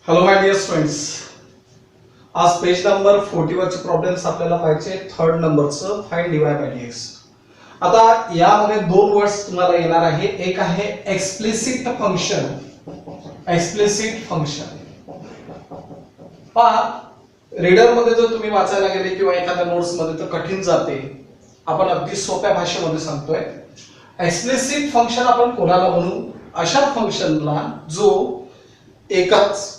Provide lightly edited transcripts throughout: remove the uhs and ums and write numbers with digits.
Hello my dear students, आज page number 40 वरचे problems आपल्याला पाहिजे. थर्ड नंबरचं फाइंड dy बाय dx. आता यामध्ये दोन वर्ड्स तुम्हाला येणार आहे. एक आहे एक्सप्लिसिट फंक्शन. एक्सप्लिसिट फंक्शन पहा, रीडर मध्ये जर तुम्ही वाचायला गेले किंवा एखाद्या नोट्स मध्ये तर कठीण जाते. आपण अगदी सोप्या भाषेमध्ये सांगतोय. एक्सप्लिसिट फंक्शन आपण कोणाला म्हणू? अशा फंक्शनला जो एकाच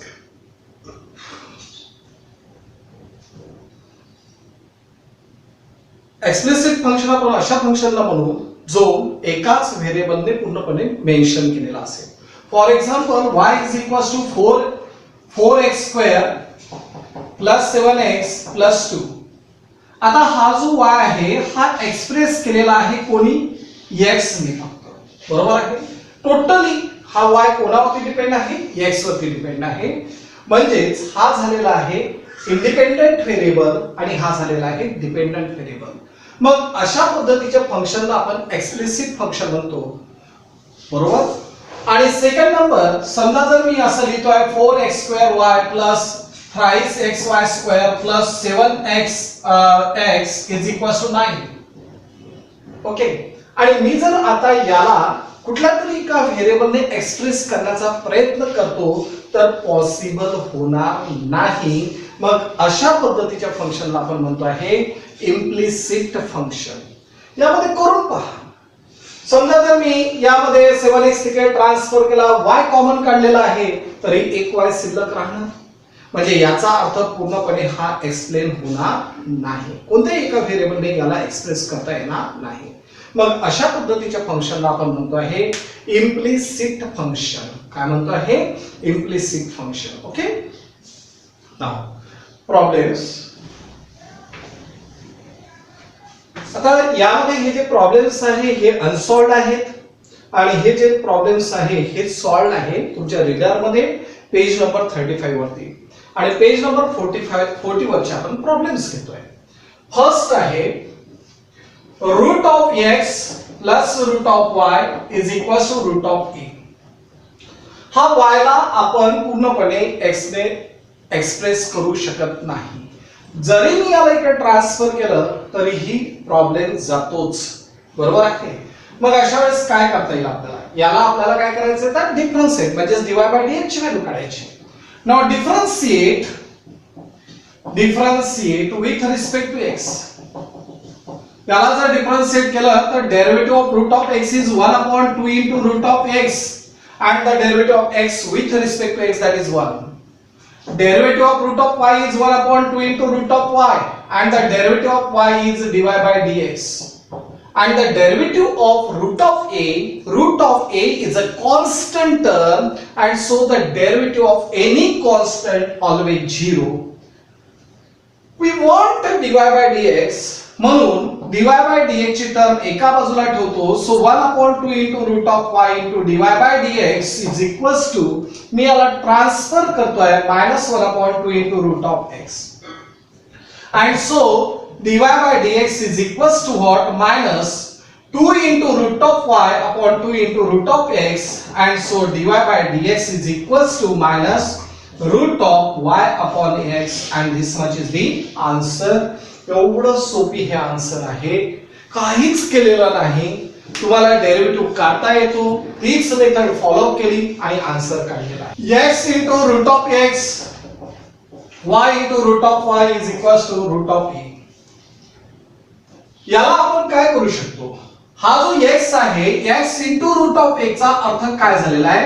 एक्सप्लिसिट फंक्शन आपण अशा फंक्शनला म्हणू जो एकाच व्हेरिएबलने पूर्णपणे मेन्शन केलेला असेल. For example y is equals to 4x square plus 7x plus 2. आता हा जो y आहे हा एक्सप्रेस केलेला आहे कोणी? x ने फक्त. बरोबर आहे. टोटली हा y कोणावरती डिपेंड आहे? x वरती डिपेंड आहे. म्हणजेच हा झालेला आहे इंडिपेंडेंट व्हेरिएबल आणि हा झालेला आहे डिपेंडंट व्हेरिएबल. मग अशा पद्धतीच्या फंक्शनला आपण एक्सप्लिसिट फंक्शन म्हणतो. बरोबर. आणि सेकंड नंबर, समजा जर मी असं लिहितोय 4x square y plus 3xy square plus 7x x is equals to 9. Okay. आणि मी जर आता याला कुठल्या तरी एका व्हेरिएबलने एक्सप्रेस करण्याचा प्रयत्न करतो तर पॉसिबल होणार नाही. मग अशा पद्धतीच्या फंक्शनला आपण म्हणतो आहे इम्प्लिसिट फंक्शन. यामध्ये करून पहा. समजा जर मी यामध्ये 7x तिकडे ट्रान्सफर केला, y कॉमन काढलेला आहे, तरी एक y शिल्लक राहणार. म्हणजे याचा अर्थ पूर्णपणे हा एक्सप्लेन होणार नाही. कोणत्याही एका व्हेरिएबलने याला एक्सप्रेस करता येणार नाही. मग अशा पद्धतीच्या फंक्शनला आपण म्हणतो आहे इम्प्लिसिट फंक्शन. काय म्हणतो आहे? Implicit function. Okay. Now problems. आता यामध्ये हे जे प्रॉब्लेम्स आहे हे अनसॉल्व्ड आहेत आणि हे जे प्रॉब्लेम्स आहे हे सॉल्व्ड आहे तुमच्या रीडर मध्ये पेज नंबर 35 वरती. आणि पेज नंबर 40 वरचे आपण प्रॉब्लेम्स घेतोय. फर्स्ट आहे root of x plus root of y is equals to root of a. हा y ला आपण पूर्णपणे x ने एक्सप्रेस करू शकत नाही. जरी मी याला इकडे ट्रान्सफर केलं तरीही प्रॉब्लेम जातोच. बरोबर आहे. मग अशा वेळेस काय करता येईल आपल्याला? याला आपल्याला काय करायचं तर डिफरन्शिएट म्हणजे dy बाय dx ची व्हॅल्यू काढायची. Now differentiate with respect to x. याला जर डिफरन्शिएट केलं तर derivative of root of x is 1/2 into root of x and the derivative of x with respect to x, that is 1. Derivative of root of y is 1/2 into root of y and the derivative of y is dy by dx. And the derivative of root of a is a constant term and so the derivative of any constant always 0. We want dy by dx, म्हणून dy by dx ची term एका बाजूला ठेवतो. So 1/2 into root of y into dy by dx is equals to, मी याला transfer करतोय -1/2 into root of x. And so dy by dx is equals to what? -2 into root of y upon 2 into root of x. And so dy by dx is equals to -root of y upon x. And this much is the answer. एवढं सोपी हे answer आहे. काहीच केलेलं नाही. तुम्हाला derivative काढता येतो. तीच मेथड फॉलो केली आणि आन्सर काढलेला आहे. x into root of x y into root of y is equals to root of a. याला आपण काय करू शकतो? हा जो x आहे x into root of x चा अर्थ काय झालेला आहे?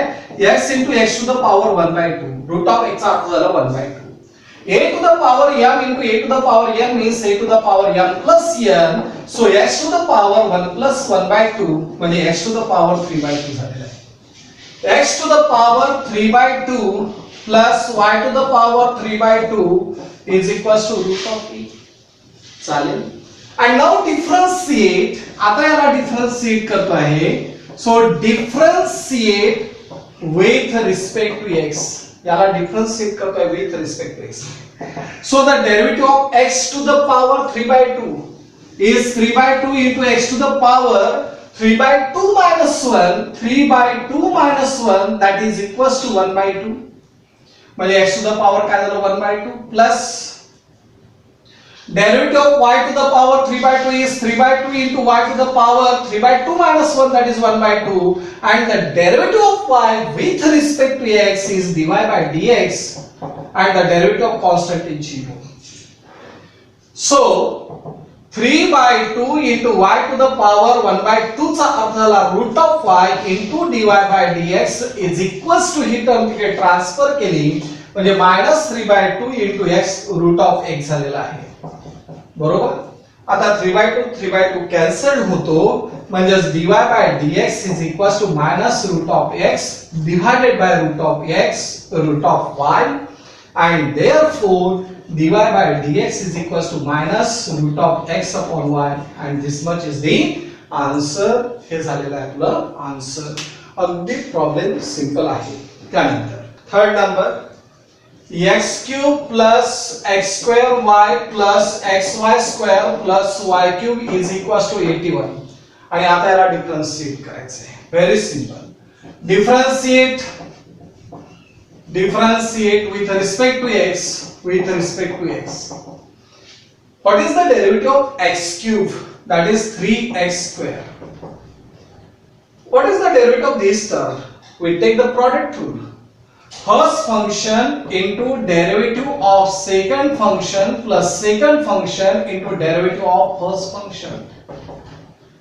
x into x to the power 1/2. root of x चा अर्थ झाला 1/2. a to the power m into a to the power n means a to the power m plus n. So x to the power 1 plus 1/2 म्हणजे x to the power 3/2 झालेला आहे. x to the power 3/2 plus y to the power 3/2 is equals to root of a. चालेल. and now differentiate. आता याला differentiate करतो आहे. so differentiate with respect to x. याला differentiate करतोय with respect to x. So the derivative of x to the power 3/2 is 3/2 into x to the power 3/2 minus 1, 3/2 minus 1, that is equals to 1/2. म्हणजे x to the power काय झालं 1/2 plus derivative of y to the power 3/2 is 3/2 into y to the power 3/2 minus 1, that is 1/2, and the derivative of y with respect to x is dy by dx, and the derivative of constant is 0. So 3/2 into y to the power 1/2 चा अर्थ झाला root of y into dy by dx is equals to he term तिकडे transfer केली म्हणजे -3/2 into x root of x झालेला आहे. बरोबर. आता 3/2 3/2 कॅन्सल होतो म्हणजे dy by dx is equals to minus root of x divided by root of x root of y, and therefore dy by dx is equals to minus root of x upon y, and this much is the answer. हे झालेलं आहे आपलं answer. अगदी problem simple आहे. त्यानंतर third number x cube plus x square y plus xy square plus y cube is equals to 81. आणि आता याला डिफरन्शिएट करायचं आहे. Very simple. Differentiate with respect to x, with respect to x. What is the derivative of x cube? That is 3x square. What is the derivative of this term? We take the product rule. First function into derivative of second function plus second function into derivative of first function.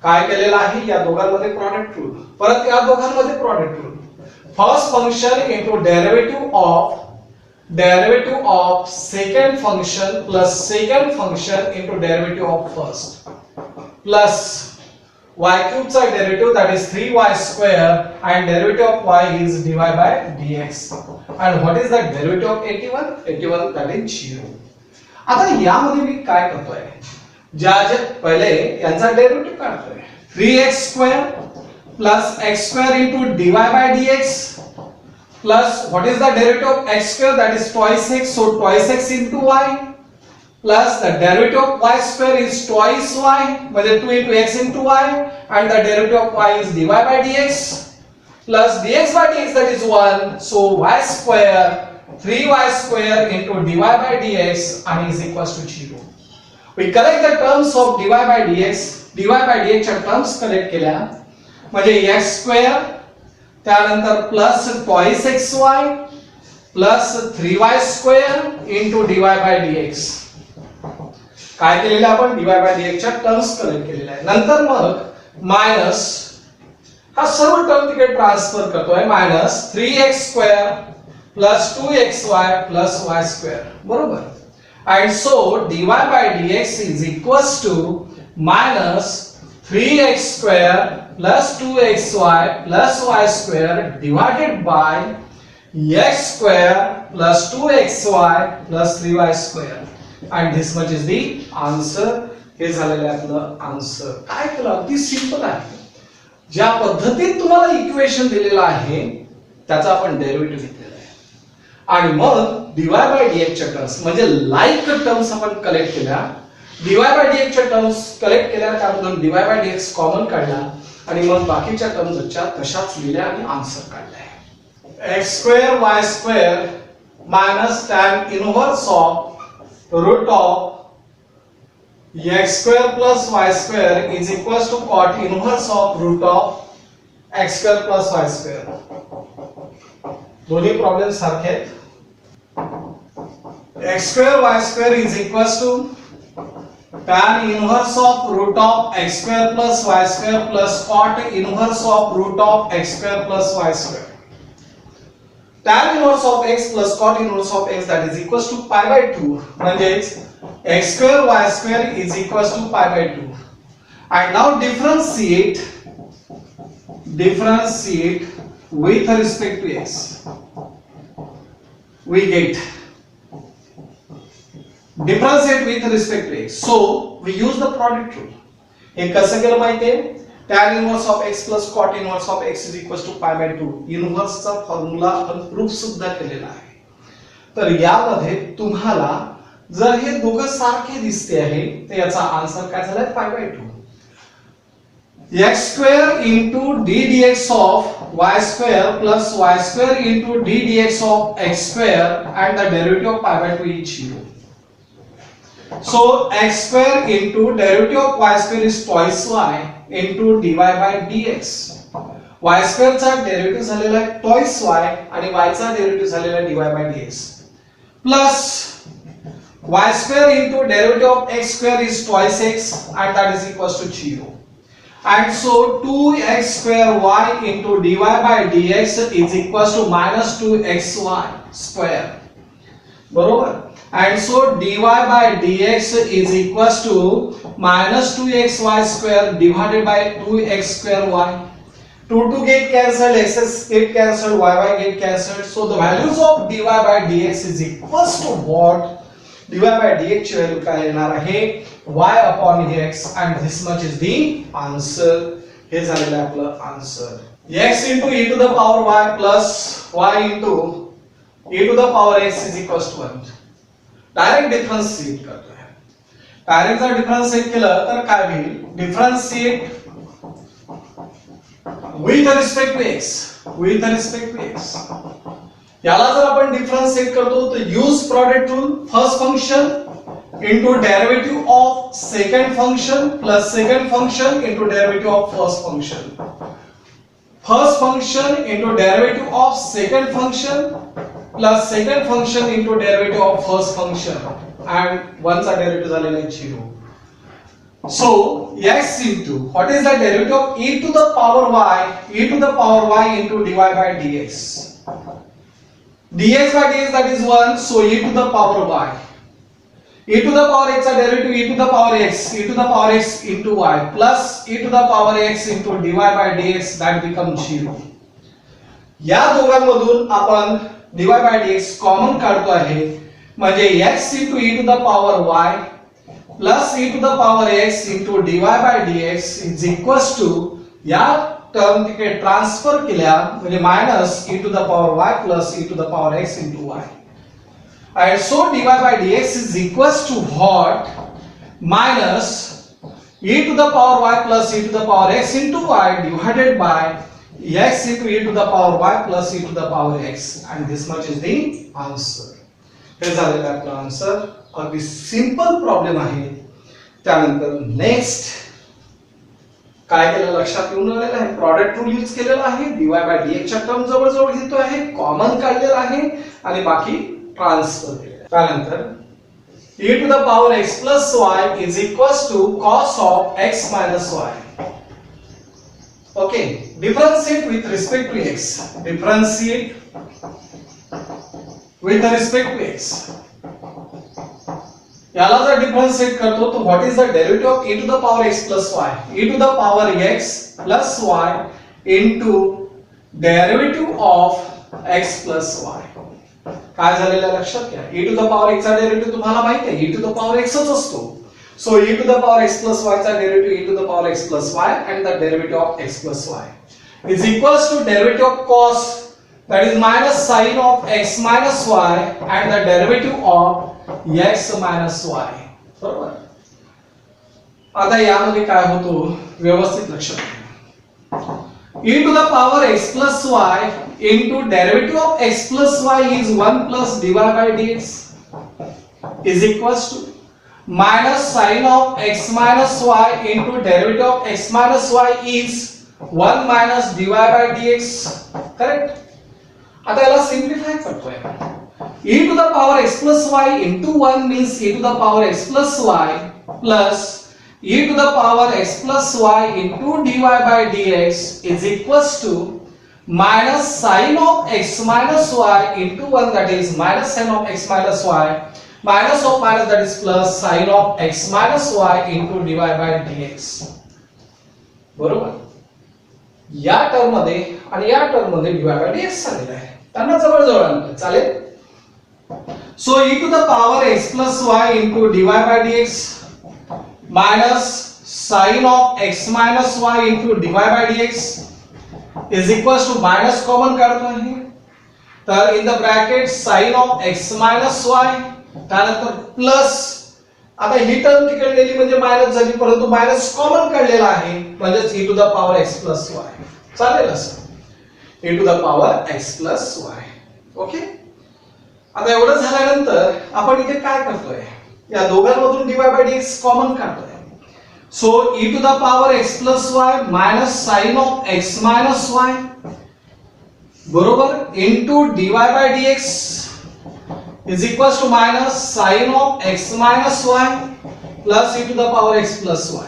काय केलेलं आहे या दोघांमध्ये product rule, परत या दोघांमध्ये product rule. First function into derivative of second function plus second function into derivative of first plus y cube चा derivative that is 3y square and derivative of y is dy by dx, and what is the derivative of 81 that is 0. आता यामध्ये मी काय करतोय, ज्या पहिले यांचा derivative काढतोय. 3x square plus x square into dy by dx plus what is the derivative of x square, that is twice x, so twice x into y plus the derivative of y square is twice y, म्हणजे 2 into x into y, and the derivative of y is dy by dx plus dx by dx, that is 1, so y square 3y square into dy by dx and is equals to 0. We collect the terms of dy by dx. dy by dx च्या terms collect केल्या म्हणजे x square त्यानंतर plus twice xy plus 3y square into dy by dx. काय केलेलं आपण dy by dx च्या terms collect केलेल्या आहे. नंतर मग मायनस हा सर्व टर्म तिकडे ट्रान्सफर करतोय, minus 3x square plus 2xy plus y square. बरोबर. And so dy by dx is equals to minus 3x square plus 2xy plus y square divided by x square plus 2xy plus 3y square. And this much is the answer. हे झालेलं आहे आपलं answer. काय केलं, अगदी simple आहे. ज्या पद्धतीत तुम्हाला इक्वेशन दिलेलं आहे त्याचा आपण डेरिव्हेटिव्ह घेतलेला आहे आणि मग dy by dx च्या टर्म्स म्हणजे लाईक टर्म्स आपण कलेक्ट केल्या. dy by dx च्या टर्म्स कलेक्ट केल्या, त्यामधून dy by dx कॉमन काढला आणि मग बाकीच्या टर्म्सच्या तशाच लिहिल्या आणि आन्सर काढलाय. x square y square minus tan inverse of root of x square plus y square is equals to cot inverse of root of x square plus y square. दोन्ही problem सारखे आहेत. x square y square is equals to tan inverse of root of x square plus y square plus cot inverse of root of x square plus y square. Tan inverse of x plus cot inverse of x, that is equals to pi by 2, म्हणजेच x square y square is equals to pi by 2. And now differentiate with respect to x. We get differentiate with respect to x. So we use the product rule. हे कसं केलं माहितीये, tan inverse of x plus cot inverse of x is equals to pi by 2. Inverse चा formula आपण proof सुद्धा केलेला आहे. तर यामध्ये तुम्हाला जर हे दोघं सारखे दिसते आहे तर याचा आन्सर काय झालाय pi by 2. x square into d dx of y square plus y square into d dx of x square and the derivative of pi by 2 is 0. So x square into derivative of y square is twice y into dy by dx. y square चा derivative झालेला आहे twice y आणि y चा derivative झालेला आहे dy by dx plus y square into derivative of x square is twice x and that is equals to 0. And so 2x square y into dy by dx is equals to minus 2xy square. बरोबर. And so dy by dx is equals to minus 2xy square divided by 2x square y. 2 get cancelled, x's get cancelled, y get cancelled. So the values of dy by dx is equals to what? dy by dx ची value काय येणार आहे? y upon x and this much is the answer. हे झालेलं आहे आपलं answer. x into e to the power y plus y into e to the power x is equals to 1. Direct differentiate करतोय. Direct जर differentiate केलं तर काय होईल? Differentiate with respect to x, with respect to x. याला जर आपण differentiate करतो तर use product rule. First function into derivative of second function plus second function into derivative of first function. First function into derivative of second function plus second function into derivative of first function and one चा derivative झालेला आहे 0. So x into what is the derivative of e to the power y, e to the power y into dy by dx. dx by dx that is 1, so e to the power y. e to the power x चा derivative e to the power x, e to the power x into y plus e to the power x into dy by dx that becomes 0. या दोघांमधून आपण dy by dx common काढतो आहे म्हणजे x into e to the power y plus e to the power x into dy by dx is equals to या term तिकडे transfer केल्या म्हणजे minus e to the power y plus e to the power x into y. And so dy by dx is equals to what? Minus e to the power y plus e to the power x into y divided by x into e to the power y plus e to the power x and this much is the answer. हे झालेलं आहे आपलं answer. अगदी simple problem आहे. त्यानंतर next काय केलं लक्षात येऊन आलेलं आहे. प्रॉडक्ट रूल यूज केलेला आहे. dy by dx च्या टर्म जवळ घेतो आहे, कॉमन काढलेला आहे आणि बाकी ट्रान्सफर केलेला. त्यानंतर e to the power x plus y is equals to cos of x minus y. Okay, differentiate with respect to x. Differentiate with respect to x. याला जर डिफरन्शिएट करतो तो what is the derivative of e to the power x plus y, e to the power x plus y into derivative of x plus y. काय झालेलं लक्षात घ्या. e to the power x चा derivative तुम्हाला माहिती आहे e to the power x च असतो. So e to the power x plus y चा derivative e to the power x plus y and the derivative of x plus y is equals to derivative of cos that is minus sin of x minus y and the derivative of x minus y. बरोबर. आता यामध्ये काय होतो व्यवस्थित लक्षात घ्या. e to the power x plus y into derivative of x plus y is 1 plus dy by dx is equals to minus sin of x minus y into derivative of x minus y is 1 minus dy by dx. Correct. आता याला सिंप्लिफाय करतोय. e to the power x plus y into 1 means e to the power x plus y plus e to the power x plus y into dy by dx is equals to minus sin of x minus y into 1 that is minus sin of x minus y minus of minus that is plus sin of x minus y into dy by dx. बरोबर. या term मध्ये आणि या term मध्ये dy by dx आलेला आहे. त्यांना जवळ जवळ आणलं चालेल. So e to the power x plus y into dy by dx minus sin of x minus y into dy by dx is equals to minus common काढतो आहे. तर in the bracket sin of x minus y त्यानंतर plus आता ही term तिकडे नेली म्हणजे minus झाली, परंतु मायनस कॉमन काढलेला आहे म्हणजेच e to the power x plus y. चालेल असं e to the power x plus y. Okay. आता एवढं झाल्यानंतर आपण इथे काय करतोय, या दोघांमधून dy बाय dx कॉमन काढतोय. So e to the power x plus y minus sine of x minus y बरोबर into dy by dx is equals to minus sin of x minus y plus e to the power x plus y.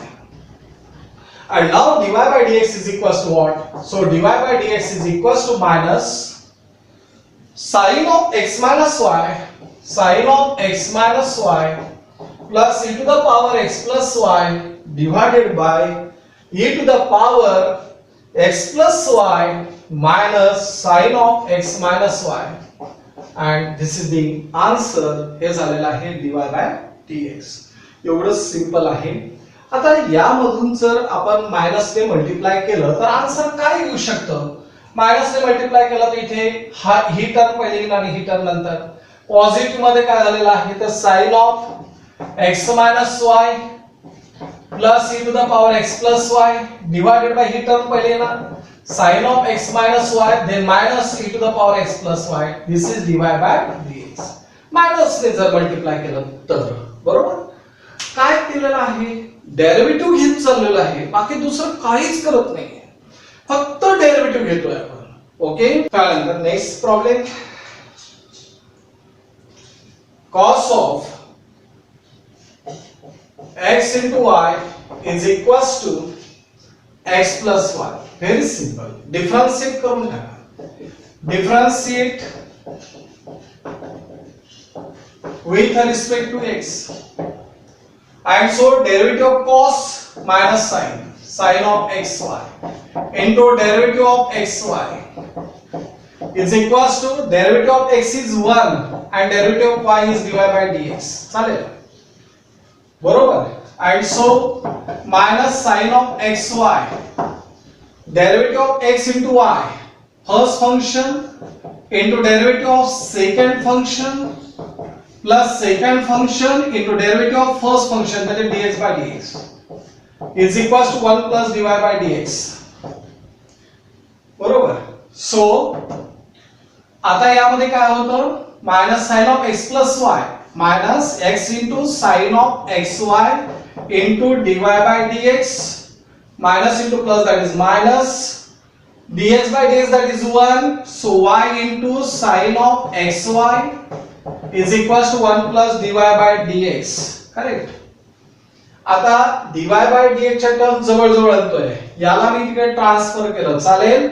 And now dy by dx is equals to what? So dy by dx is equals to minus sin of x minus y, sin of x minus y plus e to the power x plus y divided by e to the power x plus y minus sin of x minus y. And this is the answer. हे झालेलं आहे dy by dx. एवढं simple आहे. आता यामधून जर आपण मायनसने multiply केलं तर आन्सर काय येऊ शकतं? मायनसने मल्टिप्लाय केलं तर इथे ही टर्म पहिले येईल आणि ही टर्म नंतर. पॉझिटिव्ह मध्ये काय झालेलं आहे तर sine of x minus y plus e to the power x plus y divided by ही टर्म पहिले येणार sin of x minus y then minus e to the power x plus y. This is dy by dx. Minus ने जर multiply केलं तर बरोबर. काय केलेलं आहे डेरिव्हेटिव्ह घेत चाललेलं आहे, बाकी दुसरं काहीच करत नाहीये, फक्त डेरिव्हेटिव्ह घेतोय आपण. ओके. त्यानंतर next problem cos of x into y is equals to x plus y. Very simple. Differentiate करून टाका. Differentiate with respect to x. And so derivative of cos minus sin, sin of xy into derivative of xy is equals to derivative of x is 1 and derivative of y is dy by dx. चालेल बरोबर. And so minus sin of xy derivative of x into y first function into derivative of second function plus second function into derivative of first function that is dx by dx is equals to 1 plus dy by dx. बरोबर. So आता यामध्ये काय होतं minus sine of x plus y minus x into sin of xy into dy by dx minus into plus that is minus dx by dx that is 1, so y into sin of xy is equals to 1 plus dy by dx. Correct. आता dy by dx च्या term जवळ जवळ आणतोय, याला मी तिकडे transfer केलं चालेल.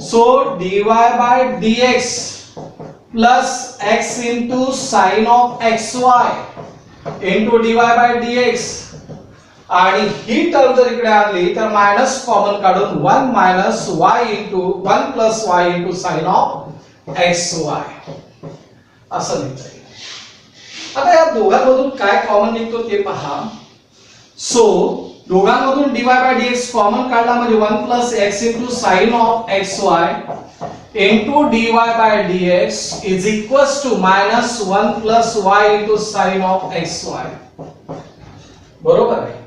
So dy by dx plus x into sin of xy into dy by dx आणि ही टर्म जर इकडे आणली तर मायनस कॉमन काढून 1 minus y into 1 plus y into sine of xy असं लिहिता येईल. आता या दोघांमधून काय कॉमन निघतो ते पहा. सो दोघांमधून dy by dx कॉमन काढला म्हणजे 1 plus x into sine of xy into dy by dx is equals to minus 1 plus y into sine of xy. बरोबर आहे.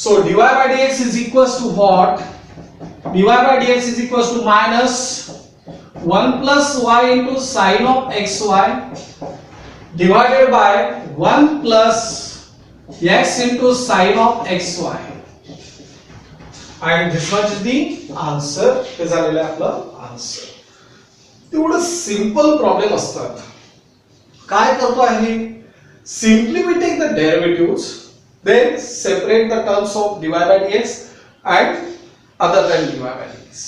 So dy by dx is equals to what? dy by dx is equals to minus 1 plus y into sin of xy divided by 1 plus x into sin of xy. And this much is the answer. हे झालेलं आहे आपलं answer. तेवढं simple problem असतात. काय करतो आहे simply we take the derivatives then separate the terms of dy by dx and other than dy by dx.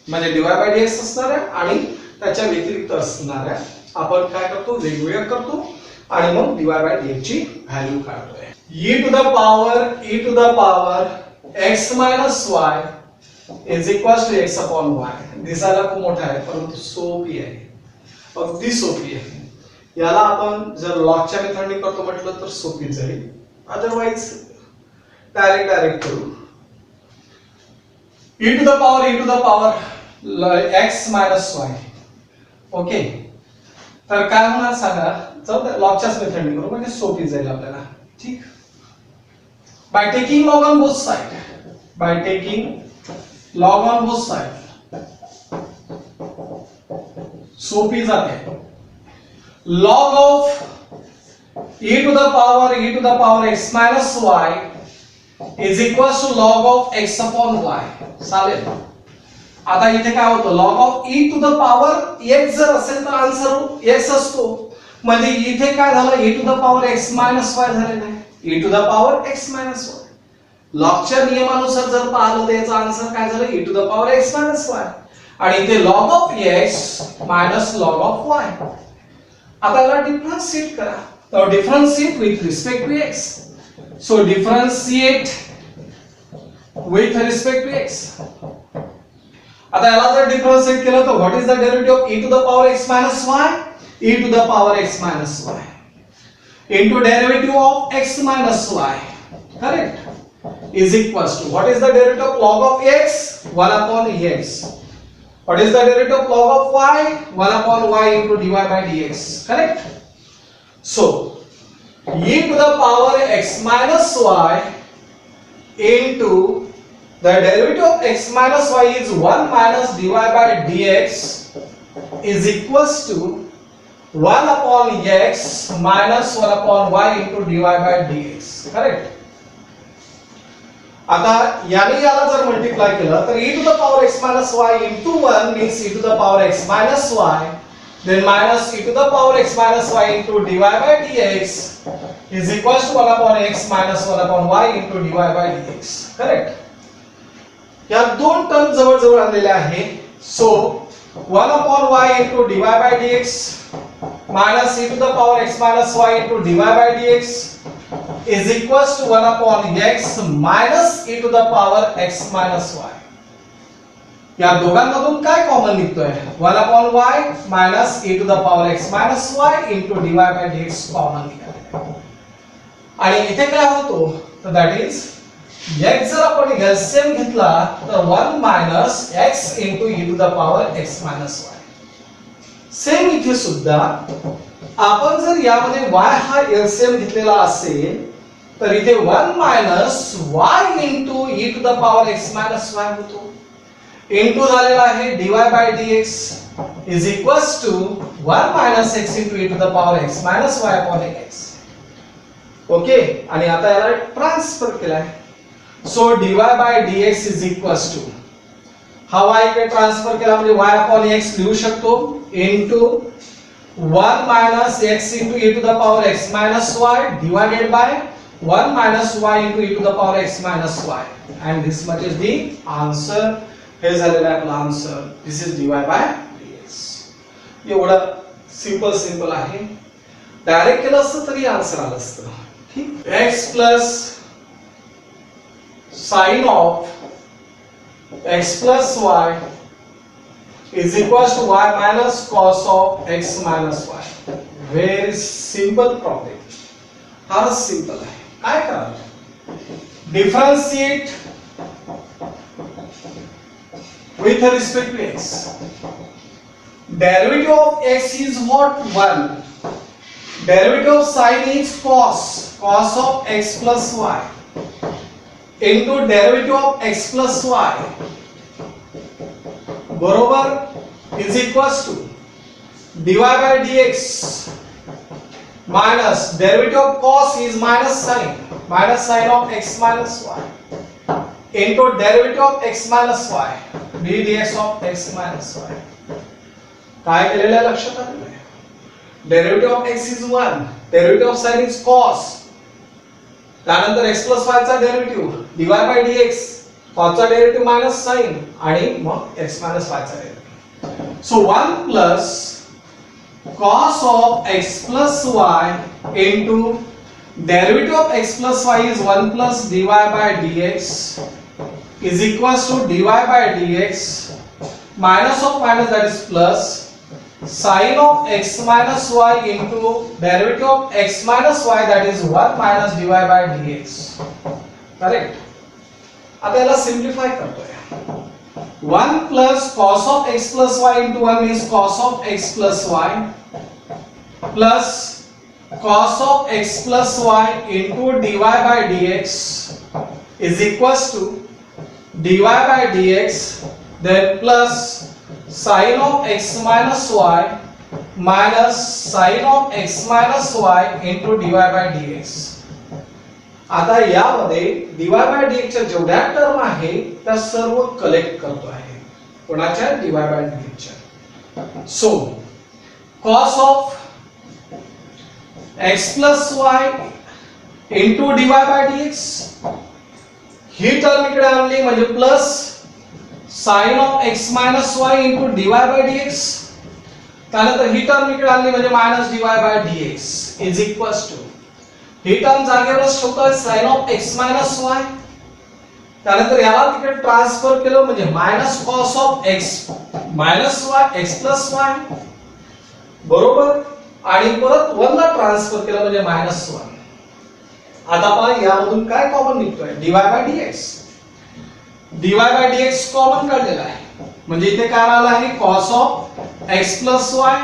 म्हणजे dy by dx असणार आहे आणि त्याच्या व्यतिरिक्त असणार आहे. आपण काय करतो वेगवेगळं करतो आणि मग dy by dx ची व्हॅल्यू काढतोय. e to the power x minus y is equals to x upon y. दिसायला खूप मोठा आहे परंतु सोपी आहे, अगदी सोपी आहे. याला आपण जर लॉगच्या मेथडने करतो म्हटलं तर सोपी जाईल, otherwise डायरेक्ट करू. e to the power x minus y. Okay. तर काय होणार सांगा, जाऊ लॉगच्याच मेथडने करू म्हणजे सोपी जाईल आपल्याला. ठीक. by taking log on both side, by taking log on both side सोपी जाते. log of e to the power x minus y is equals to log of x upon y. चालेल. आता इथे काय होतं, log of e to the power x जर असेल तर आन्सर x असतो, म्हणजे इथे काय झालं, e to the power x minus y झालेलं आहे, e to the power x minus y. लॉगच्या नियमानुसार जर पाहिलं तर याचा आन्सर काय झालं, e to the power x minus y, आणि इथे log of x minus log of y. आता याला डिफरन्शिएट करा, तर differentiate with respect to x. So differentiate with respect to x. आता याला जर डिफरन्शिएट केलं तर what is the derivative of e to the power x minus y, e to the power x minus y into derivative of x minus y, correct, is equals to what is the derivative of log of x, 1 upon x. What is the derivative of log of y, 1 upon y into dy by dx, correct. So e to the power x minus y into the derivative of x minus y is 1 minus dy by dx is equals to 1 upon x minus 1 upon y into dy by dx, correct. आता याने याला जर multiply केलं तर e to the power x minus y into 1 means e to the power x minus y, then minus e to the power x minus y into dy by dx is equals to 1 upon x minus 1 upon y into dy by dx, correct. या दोन term जवळ जवळ आलेले आहे. So 1 upon y into dy by dx minus e to the power x minus y into dy by dx is equals to 1 upon x minus e to the power x minus y. या दोघांमधून काय common निघतोय, 1 upon y minus e to the power x minus y into dy by dx common निघाले. आणि इथे काय होतो, तर that is x जर आपण एलसीएम घेतला तर 1 minus x into e to the power x minus y. Same इथे सुद्धा आपण जर यामध्ये y हा एलसीएम घेतलेला असेल तर इथे 1 minus y into e to the power x minus y होतो, इनटू झालेला आहे dy by dx is equals to 1 minus x into e to the power x minus y upon x. Okay, आणि आता याला ट्रान्सफर केलाय. So dy by dx is equals to हा y इकडे transfer केला म्हणजे y upon x लिहू शकतो into 1 minus x into e to the power x minus y divided by 1 minus y into e to the power x minus y, and this much is the answer. हे झालेलं आहे आपलं answer. This is dy by dx. एवढं simple आहे. Direct केलं असतं तरी answer आलं असतं. ठीक, x plus sin of x plus y is equals to y minus cos of x minus y. Very simple problem. फारच सिंपल आहे. काय कराल, differentiate with respect to x. Derivative of x is what, 1. Derivative of sin is cos of x plus y into derivative of x plus y बरोबर is equals to dy by dx minus derivative of cos is minus sin of x minus y into derivative of x minus y ddx of x minus y. काय केलेलं आहे लक्षात आलं आहे, derivative of x is 1, derivative of sin is cos, त्यानंतर x plus y चा derivative dy by dx, cos चा derivative minus sin आणि मग x minus y चा derivative. So 1 plus cos of x plus y into derivative of x plus y is 1 plus dy by dx is equals to dy by dx minus of minus, that is plus sin of x minus y into derivative of x minus y, that is 1 minus dy by dx. Correct. आता याला simplify करतोय. 1 plus cos of x plus y into 1 is cos of x plus y plus cos of x plus y into dy by dx is equals to dy by dx then plus sin of x minus y minus sin of x minus y into dy by dx. आता यामध्ये dy by dx च्या जेवढ्या term आहे त्या सर्व collect करतो आहे. कोणाच्या? dy by dx च्या. So cos of x plus y into dy by dx he term इकडे आणली म्हणजे plus sin of x minus y into dy by dx. त्यानंतर ही टर्म इकडे आणली म्हणजे minus dy by dx is equals to he term जागेवरच ठेवतोय sin of x minus y. त्यानंतर याला तिकडे ट्रान्सफर केलं म्हणजे minus cos of x minus y x plus y बरोबर आणि परत 1 ला ट्रान्सफर केलं म्हणजे मायनस 1. आता पहा यामधून काय कॉमन निघतोय? dy by dx. dy by dx common काढलेला आहे म्हणजे इथे काय आलं आहे? cos of x plus y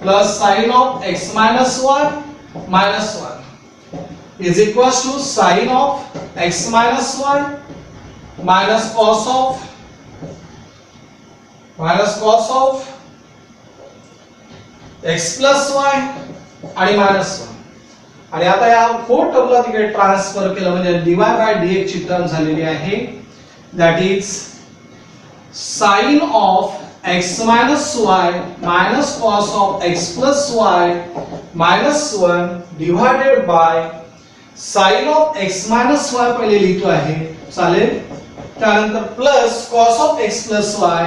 plus sin of x minus y minus 1 is equals to sin of x minus y minus cos of x plus y आणि minus 1. आणि आता या 4 टर्मला तिकडे ट्रान्सफर केलं म्हणजे dy by dx ची term झालेली आहे that is sin of x minus y minus cos of x plus y minus 1 divided by sin of x minus y पहिले लिहितो आहे चालेल. त्यानंतर plus cos of x plus y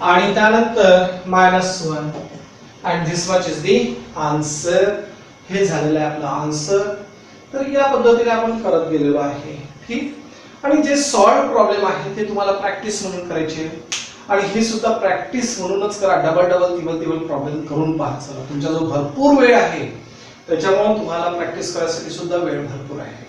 आणि त्यानंतर minus 1 and this much is the answer. हे झालेलं आहे आपलं आन्सर. तर या पद्धतीने आपण करत गेलेलो आहे. ठीक. आणि जे सॉल्व प्रॉब्लेम आहे ते तुम्हाला प्रॅक्टिस म्हणून करायचे आणि हे सुद्धा प्रॅक्टिस म्हणूनच करा. डबल टिबल प्रॉब्लेम करून पहा. चला तुमचा जो भरपूर वेळ आहे त्याच्यामुळे तुम्हाला प्रॅक्टिस करायसाठी सुद्धा वेळ भरपूर आहे.